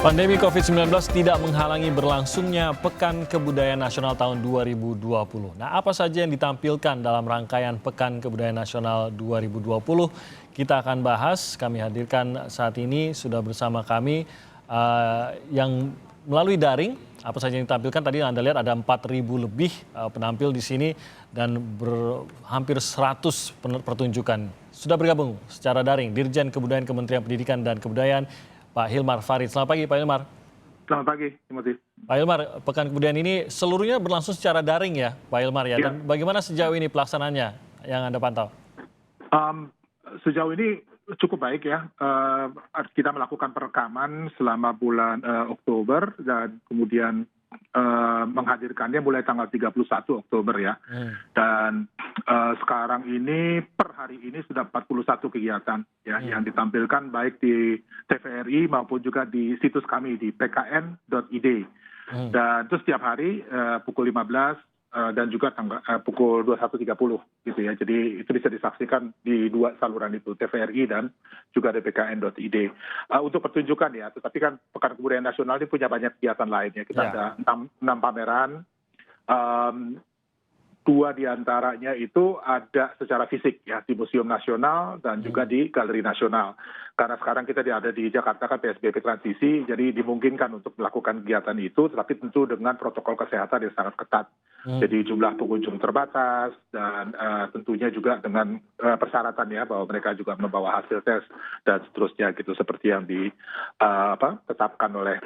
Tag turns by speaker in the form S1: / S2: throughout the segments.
S1: Pandemi COVID-19 tidak menghalangi berlangsungnya Pekan Kebudayaan Nasional tahun 2020. Nah, apa saja yang ditampilkan dalam rangkaian Pekan Kebudayaan Nasional 2020? Kita akan bahas, kami hadirkan saat ini sudah bersama kami yang melalui daring. Apa saja yang ditampilkan tadi Anda lihat ada 4.000 lebih penampil di sini dan hampir 100 pertunjukan. Sudah bergabung secara daring Dirjen Kebudayaan Kementerian Pendidikan dan Kebudayaan Pak Hilmar Farid. Selamat pagi Pak Hilmar.
S2: Selamat pagi, Timothy.
S1: Pak Hilmar, Pekan Kebudayaan ini seluruhnya berlangsung secara daring ya Pak Hilmar ya? Dan bagaimana sejauh ini pelaksanaannya yang Anda pantau?
S2: Sejauh ini cukup baik ya. Kita melakukan perekaman selama bulan Oktober dan kemudian menghadirkannya mulai tanggal 31 Oktober ya. Dan sekarang ini per hari ini sudah 41 kegiatan ya yang ditampilkan baik di TVRI maupun juga di situs kami di pkn.id. Dan itu setiap hari pukul 15 dan juga pukul 21.30 gitu ya. Jadi itu bisa disaksikan di dua saluran itu, TVRI dan juga di pkn.id. Untuk pertunjukan ya, tetapi kan Pekan Kebudayaan Nasional ini punya banyak kegiatan lainnya. Kita ada 6 pameran, 2 diantaranya itu ada secara fisik ya di Museum Nasional dan juga di Galeri Nasional. Karena sekarang kita ada di Jakarta kan PSBB transisi, jadi dimungkinkan untuk melakukan kegiatan itu, tetapi tentu dengan protokol kesehatan yang sangat ketat. Jadi jumlah pengunjung terbatas dan tentunya juga dengan persyaratan ya bahwa mereka juga membawa hasil tes dan seterusnya gitu seperti yang ditetapkan oleh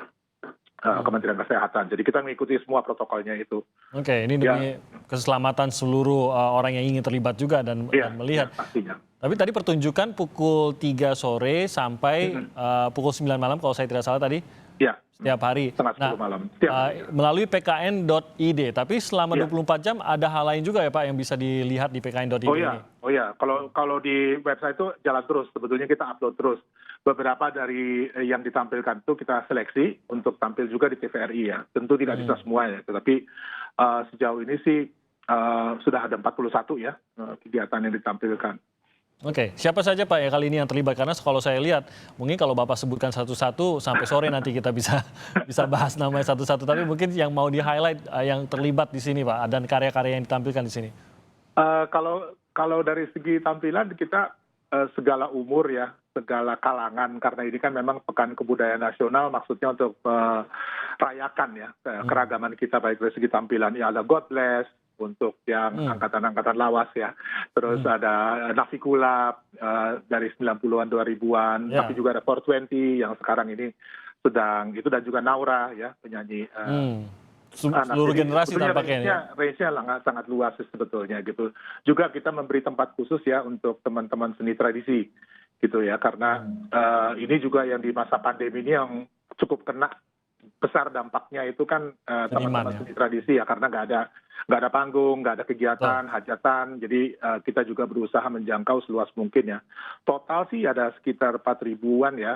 S2: Kementerian Kesehatan. Jadi kita mengikuti semua protokolnya itu.
S1: Oke, ini demi keselamatan seluruh orang yang ingin terlibat juga dan melihat.
S2: Pastinya.
S1: Tapi tadi pertunjukan pukul 3 sore sampai pukul 9 malam kalau saya tidak salah tadi.
S2: Ya.
S1: Setiap hari.
S2: Setengah 10 malam.
S1: Melalui pkn.id. Tapi selama 24 jam ada hal lain juga ya Pak yang bisa dilihat di pkn.id ini?
S2: Oh ya, kalau di website itu jalan terus. Sebetulnya kita upload terus. Beberapa dari yang ditampilkan itu kita seleksi untuk tampil juga di TVRI ya. Tentu tidak bisa semuanya, tetapi sejauh ini sih sudah ada 41 ya kegiatan yang ditampilkan.
S1: Oke, siapa saja Pak ya kali ini yang terlibat? Karena kalau saya lihat, mungkin kalau Bapak sebutkan satu-satu sampai sore nanti kita bisa bahas namanya satu-satu. Tapi mungkin yang mau di-highlight yang terlibat di sini Pak, dan karya-karya yang ditampilkan di sini.
S2: Kalau dari segi tampilan kita segala umur ya, segala kalangan, karena ini kan memang Pekan Kebudayaan Nasional maksudnya untuk merayakan ya keragaman kita baik dari segi tampilan. Ya ada God Bless untuk yang angkatan-angkatan lawas ya, terus ada Navikula dari 90-an 2000-an, tapi juga ada 420 yang sekarang ini sedang itu, dan juga Naura ya penyanyi.
S1: Seluruh generasi tampaknya
S2: range-nya sangat luas sebetulnya gitu. Juga kita memberi tempat khusus ya untuk teman-teman seni tradisi gitu ya, karena ini juga yang di masa pandemi ini yang cukup kena besar dampaknya itu kan teman-teman seni tradisi ya, karena nggak ada panggung, nggak ada kegiatan, hajatan. Jadi kita juga berusaha menjangkau seluas mungkin ya. Total sih ada sekitar 4.000-an ya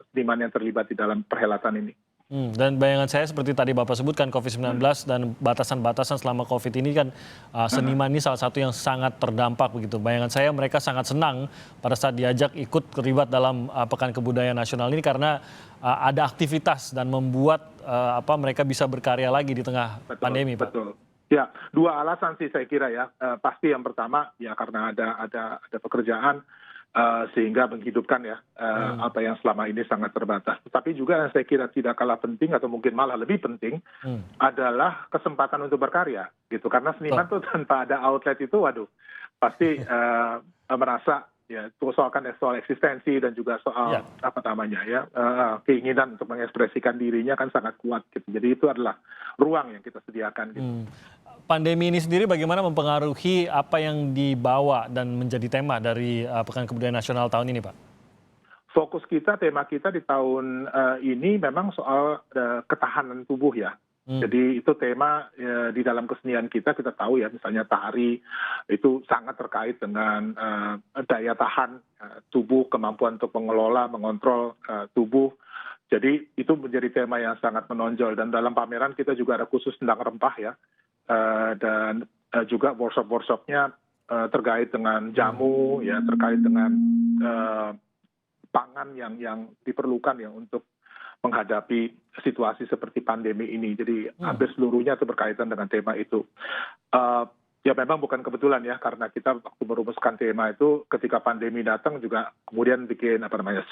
S2: seniman yang terlibat di dalam perhelatan ini.
S1: Dan bayangan saya seperti tadi Bapak sebutkan COVID-19 dan batasan-batasan selama COVID ini kan seniman ini salah satu yang sangat terdampak begitu. Bayangan saya mereka sangat senang pada saat diajak ikut terlibat dalam Pekan Kebudayaan Nasional ini karena ada aktivitas dan membuat mereka bisa berkarya lagi di tengah pandemi Pak.
S2: Betul. Ya, 2 alasan sih saya kira ya. Pasti yang pertama ya karena ada pekerjaan sehingga menghidupkan ya apa yang selama ini sangat terbatas. Tetapi juga yang saya kira tidak kalah penting atau mungkin malah lebih penting adalah kesempatan untuk berkarya gitu. Karena seniman tuh tanpa ada outlet itu waduh pasti merasa ya soal eksistensi dan juga soal keinginan untuk mengekspresikan dirinya kan sangat kuat gitu. Jadi itu adalah ruang yang kita sediakan gitu.
S1: Pandemi ini sendiri bagaimana mempengaruhi apa yang dibawa dan menjadi tema dari Pekan Kebudayaan Nasional tahun ini Pak?
S2: Fokus kita, tema kita di tahun ini memang soal ketahanan tubuh ya. Jadi itu tema di dalam kesenian kita tahu ya, misalnya tari itu sangat terkait dengan daya tahan tubuh, kemampuan untuk mengelola, mengontrol tubuh. Jadi itu menjadi tema yang sangat menonjol, dan dalam pameran kita juga ada khusus tentang rempah ya, dan juga workshop-workshopnya terkait dengan jamu ya, terkait dengan pangan yang diperlukan ya untuk menghadapi situasi seperti pandemi ini. Jadi hampir seluruhnya itu berkaitan dengan tema itu. Ya memang bukan kebetulan ya, karena kita waktu merumuskan tema itu ketika pandemi datang juga kemudian bikin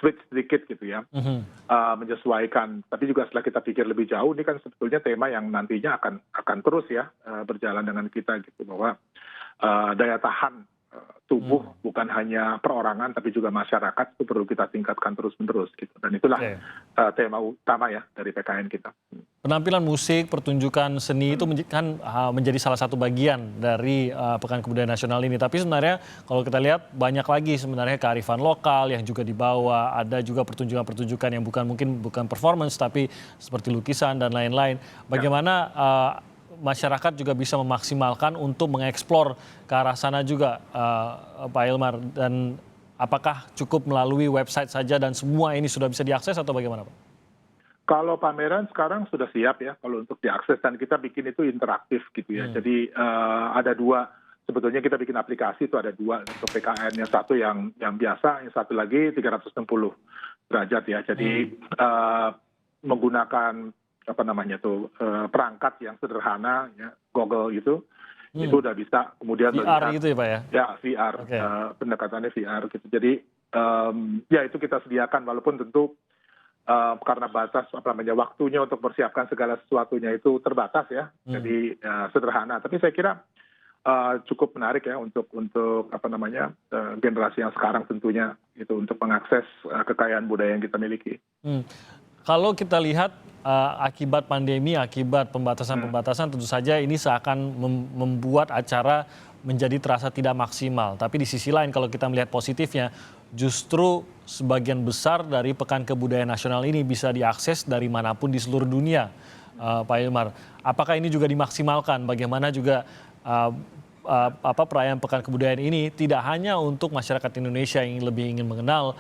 S2: switch sedikit gitu ya, menyesuaikan. Tapi juga setelah kita pikir lebih jauh, ini kan sebetulnya tema yang nantinya akan terus ya berjalan dengan kita gitu, bahwa daya tahan tubuh bukan hanya perorangan tapi juga masyarakat itu perlu kita tingkatkan terus-menerus gitu. Dan itulah tema utama ya dari PKN kita.
S1: Penampilan musik, pertunjukan seni itu kan menjadi salah satu bagian dari Pekan Kebudayaan Nasional ini. Tapi sebenarnya kalau kita lihat banyak lagi sebenarnya kearifan lokal yang juga dibawa. Ada juga pertunjukan-pertunjukan yang mungkin bukan performance tapi seperti lukisan dan lain-lain. Bagaimana masyarakat juga bisa memaksimalkan untuk mengeksplor ke arah sana juga, Pak Hilmar, dan apakah cukup melalui website saja dan semua ini sudah bisa diakses atau bagaimana, Pak?
S2: Kalau pameran sekarang sudah siap ya kalau untuk diakses, dan kita bikin itu interaktif gitu ya. Jadi ada dua, sebetulnya kita bikin aplikasi itu ada dua untuk PKN, yang satu yang biasa, yang satu lagi 360 derajat ya. Jadi menggunakan perangkat yang sederhana ya, Google itu udah bisa kemudian
S1: VR
S2: melihat,
S1: itu ya Pak ya?
S2: Ya VR, pendekatannya VR gitu. Jadi ya itu kita sediakan, walaupun tentu karena batas waktunya untuk persiapkan segala sesuatunya itu terbatas ya. Jadi sederhana, tapi saya kira cukup menarik ya untuk generasi yang sekarang tentunya itu untuk mengakses kekayaan budaya yang kita miliki.
S1: Kalau kita lihat akibat pandemi, akibat pembatasan-pembatasan, tentu saja ini seakan membuat acara menjadi terasa tidak maksimal. Tapi di sisi lain kalau kita melihat positifnya, justru sebagian besar dari Pekan Kebudayaan Nasional ini bisa diakses dari manapun di seluruh dunia, Pak Hilmar. Apakah ini juga dimaksimalkan? Bagaimana juga perayaan Pekan Kebudayaan ini tidak hanya untuk masyarakat Indonesia yang lebih ingin mengenal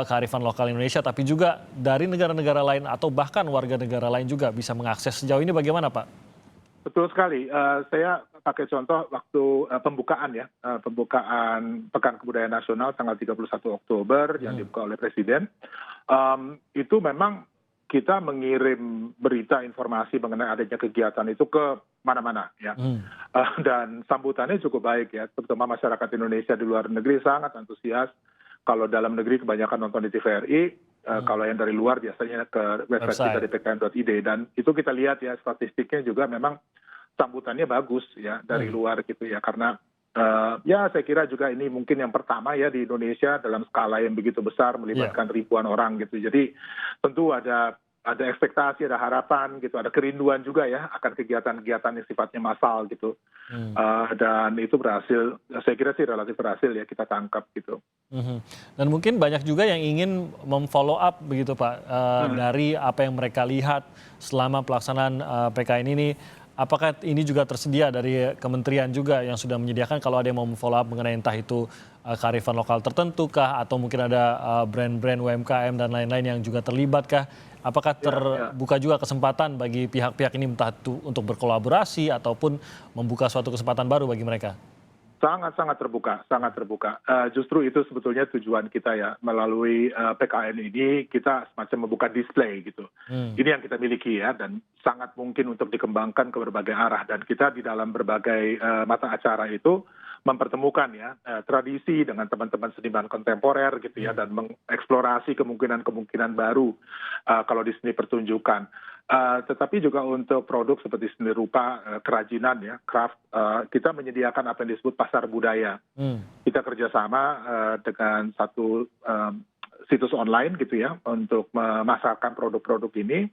S1: kearifan lokal Indonesia, tapi juga dari negara-negara lain atau bahkan warga negara lain juga bisa mengakses. Sejauh ini bagaimana, Pak?
S2: Betul sekali. Saya pakai contoh waktu pembukaan ya, pembukaan Pekan Kebudayaan Nasional tanggal 31 Oktober yang dibuka oleh Presiden. Itu memang kita mengirim berita informasi mengenai adanya kegiatan itu ke mana-mana ya. Dan sambutannya cukup baik ya, terutama masyarakat Indonesia di luar negeri sangat antusias. Kalau dalam negeri kebanyakan nonton di TVRI, kalau yang dari luar biasanya ke website kita di pkn.id, dan itu kita lihat ya statistiknya juga memang sambutannya bagus ya dari luar gitu ya, karena ya saya kira juga ini mungkin yang pertama ya di Indonesia dalam skala yang begitu besar melibatkan ribuan orang gitu. Jadi tentu ada ekspektasi, ada harapan gitu, ada kerinduan juga ya akan kegiatan-kegiatan yang sifatnya massal gitu. Dan itu berhasil, saya kira sih relatif berhasil ya kita tangkap gitu.
S1: Dan mungkin banyak juga yang ingin memfollow up begitu Pak, dari apa yang mereka lihat selama pelaksanaan PKN ini. Apakah ini juga tersedia dari kementerian juga yang sudah menyediakan kalau ada yang mau follow up mengenai entah itu kearifan lokal tertentu kah, atau mungkin ada brand-brand UMKM dan lain-lain yang juga terlibat kah? Apakah terbuka juga kesempatan bagi pihak-pihak ini entah itu untuk berkolaborasi ataupun membuka suatu kesempatan baru bagi mereka?
S2: Sangat terbuka, sangat terbuka. Justru itu sebetulnya tujuan kita ya, melalui PKN ini kita semacam membuka display gitu. Ini yang kita miliki ya, dan sangat mungkin untuk dikembangkan ke berbagai arah. Dan kita di dalam berbagai mata acara itu mempertemukan ya tradisi dengan teman-teman seniman kontemporer gitu ya, dan mengeksplorasi kemungkinan-kemungkinan baru kalau di seni pertunjukan. Tetapi juga untuk produk seperti seni rupa, kerajinan ya, craft, kita menyediakan apa yang disebut pasar budaya. Kita kerjasama dengan satu situs online gitu ya untuk memasarkan produk-produk ini,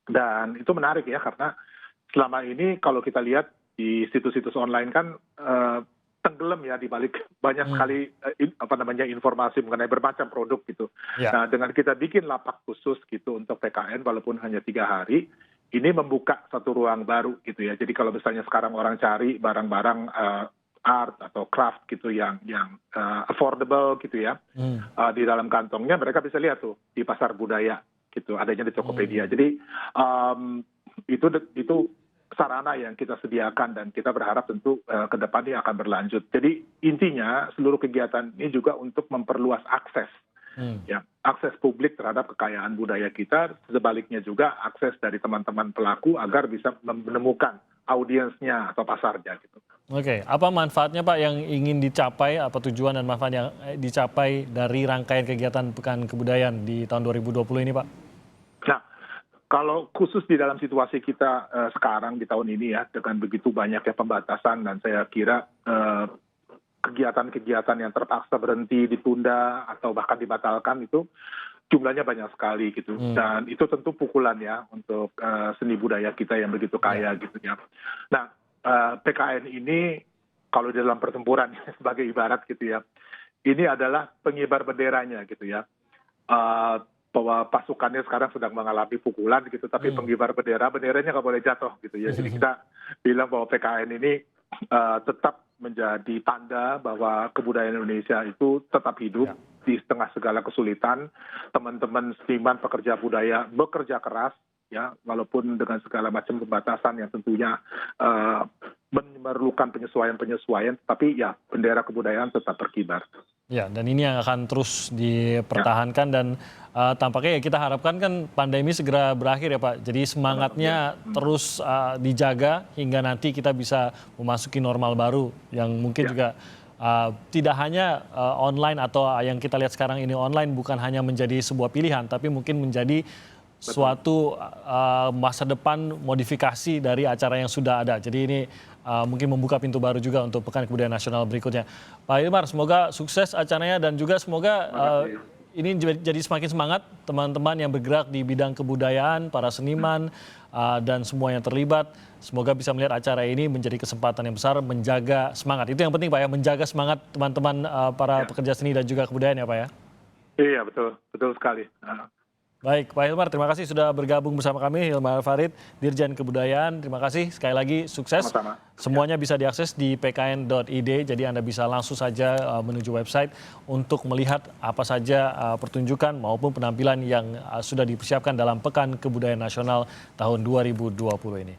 S2: dan itu menarik ya karena selama ini kalau kita lihat di situs-situs online kan tenggelam ya di balik banyak sekali informasi mengenai bermacam produk gitu. Nah, dengan kita bikin lapak khusus gitu untuk PKN walaupun hanya 3 hari, ini membuka satu ruang baru gitu ya. Jadi kalau misalnya sekarang orang cari barang-barang art atau craft gitu yang affordable gitu ya, di dalam kantongnya mereka bisa lihat tuh di pasar budaya gitu, adanya di Tokopedia. Jadi itu sarana yang kita sediakan, dan kita berharap tentu ke depannya akan berlanjut. Jadi intinya seluruh kegiatan ini juga untuk memperluas akses ya akses publik terhadap kekayaan budaya kita, sebaliknya juga akses dari teman-teman pelaku agar bisa menemukan audiensnya atau pasarnya gitu.
S1: Oke, apa manfaatnya Pak yang ingin dicapai, apa tujuan dan manfaat yang dicapai dari rangkaian kegiatan Pekan Kebudayaan di tahun 2020 ini Pak?
S2: Nah, kalau khusus di dalam situasi kita sekarang di tahun ini ya, dengan begitu banyaknya pembatasan dan saya kira kegiatan-kegiatan yang terpaksa berhenti, ditunda, atau bahkan dibatalkan itu jumlahnya banyak sekali gitu. Dan itu tentu pukulan ya untuk seni budaya kita yang begitu kaya gitu ya. Nah, PKN ini kalau di dalam pertempuran sebagai ibarat gitu ya, ini adalah pengibar benderanya gitu ya. Bahwa pasukannya sekarang sedang mengalami pukulan gitu, tapi pengibar benderanya nggak boleh jatuh gitu ya. Jadi kita bilang bahwa PKN ini tetap menjadi tanda bahwa kebudayaan Indonesia itu tetap hidup di tengah segala kesulitan. Teman-teman seniman pekerja budaya bekerja keras ya, walaupun dengan segala macam pembatasan yang tentunya memerlukan penyesuaian, tapi ya bendera kebudayaan tetap berkibar.
S1: Ya, dan ini yang akan terus dipertahankan dan tampaknya ya kita harapkan kan pandemi segera berakhir ya Pak. Jadi semangatnya terus dijaga hingga nanti kita bisa memasuki normal baru yang mungkin juga tidak hanya online atau yang kita lihat sekarang ini online bukan hanya menjadi sebuah pilihan, tapi mungkin menjadi suatu masa depan modifikasi dari acara yang sudah ada. Jadi ini mungkin membuka pintu baru juga untuk Pekan Kebudayaan Nasional berikutnya. Pak Hilmar, semoga sukses acaranya dan juga semoga ini jadi semakin semangat teman-teman yang bergerak di bidang kebudayaan, para seniman, dan semua yang terlibat. Semoga bisa melihat acara ini menjadi kesempatan yang besar menjaga semangat. Itu yang penting Pak ya, menjaga semangat teman-teman para pekerja seni dan juga kebudayaan ya Pak ya.
S2: Iya betul sekali.
S1: Baik, Pak Hilmar, terima kasih sudah bergabung bersama kami. Hilmar Farid, Dirjen Kebudayaan. Terima kasih sekali lagi, sukses.
S2: Sama-sama.
S1: Semuanya bisa diakses di pkn.id, jadi Anda bisa langsung saja menuju website untuk melihat apa saja pertunjukan maupun penampilan yang sudah dipersiapkan dalam Pekan Kebudayaan Nasional tahun 2020 ini.